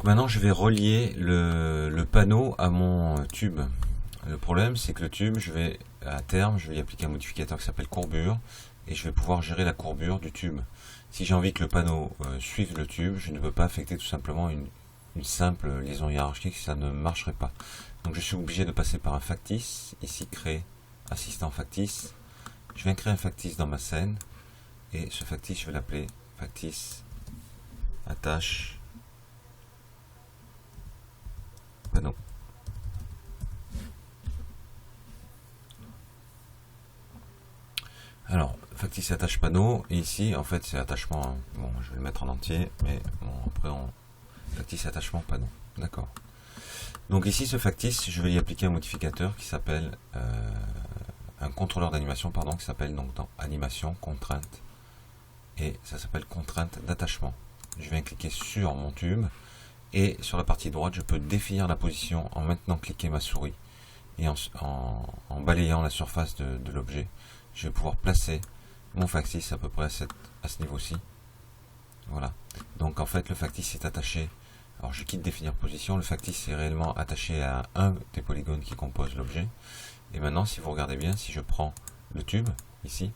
Donc maintenant je vais relier le panneau à mon tube. Le problème c'est que le tube, à terme, je vais y appliquer un modificateur qui s'appelle courbure et je vais pouvoir gérer la courbure du tube. Si j'ai envie que le panneau suive le tube, je ne peux pas affecter tout simplement une simple liaison hiérarchique, ça ne marcherait pas. Donc je suis obligé de passer par un factice, ici créer assistant factice. Je viens créer un factice dans ma scène et ce factice je vais l'appeler factice attache panneau. Alors, factice attache panneau, et ici en fait c'est attachement, bon je vais le mettre en entier, mais bon après factice attachement panneau, d'accord. Donc ici ce factice, je vais y appliquer un modificateur qui s'appelle, un contrôleur d'animation, pardon, qui s'appelle donc dans animation, contrainte, et ça s'appelle contrainte d'attachement. Je viens cliquer sur mon tube, et sur la partie droite je peux définir la position en maintenant cliquer ma souris, et en balayant la surface de l'objet, je vais pouvoir placer mon factice à peu près à ce niveau-ci. Voilà. Donc en fait le factice est attaché. Alors je quitte définir position. Le factice est réellement attaché à un des polygones qui composent l'objet. Et maintenant si vous regardez bien, si je prends le tube ici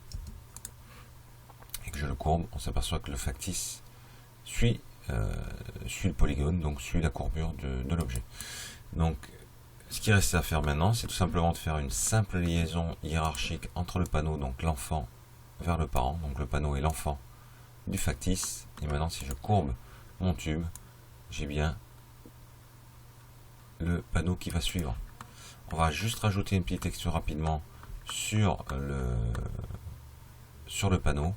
et que je le courbe, on s'aperçoit que le factice suit le polygone, donc suit la courbure de l'objet. Donc ce qui reste à faire maintenant, c'est tout simplement de faire une simple liaison hiérarchique entre le panneau, donc l'enfant vers le parent, donc le panneau est l'enfant du factice. Et maintenant si je courbe mon tube, j'ai bien le panneau qui va suivre. On va juste rajouter une petite texture rapidement sur le panneau.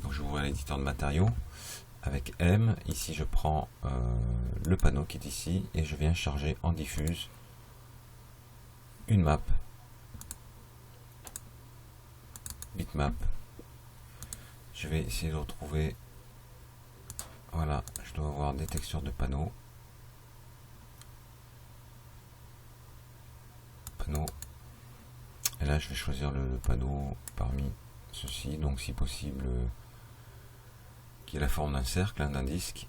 Donc je vais ouvrir l'éditeur de matériaux avec M. Ici je prends le panneau qui est ici et je viens charger en diffuse une map, bitmap. Je vais essayer de retrouver, voilà, je dois avoir des textures de panneaux, et là je vais choisir le panneau parmi ceux-ci, donc si possible qui est la forme d'un cercle, d'un disque.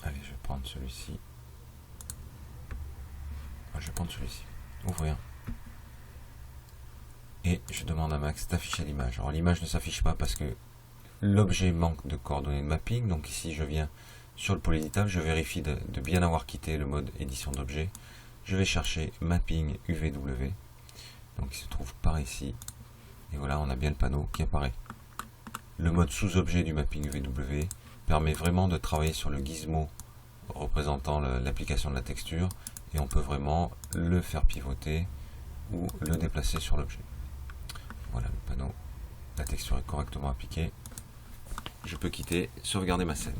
Allez, je vais prendre celui-ci. Je vais prendre celui-ci, ouvrir, et je demande à Max d'afficher l'image. Alors l'image ne s'affiche pas parce que l'objet manque de coordonnées de mapping. Donc ici je viens sur le pôle éditable, je vérifie de bien avoir quitté le mode édition d'objet. Je vais chercher mapping UVW, donc il se trouve par ici, et voilà, on a bien le panneau qui apparaît. Le mode sous-objet du mapping UVW permet vraiment de travailler sur le gizmo représentant l'application de la texture, et on peut vraiment le faire pivoter ou le déplacer sur l'objet. Voilà le panneau, la texture est correctement appliquée. Je peux quitter, sauvegarder ma scène.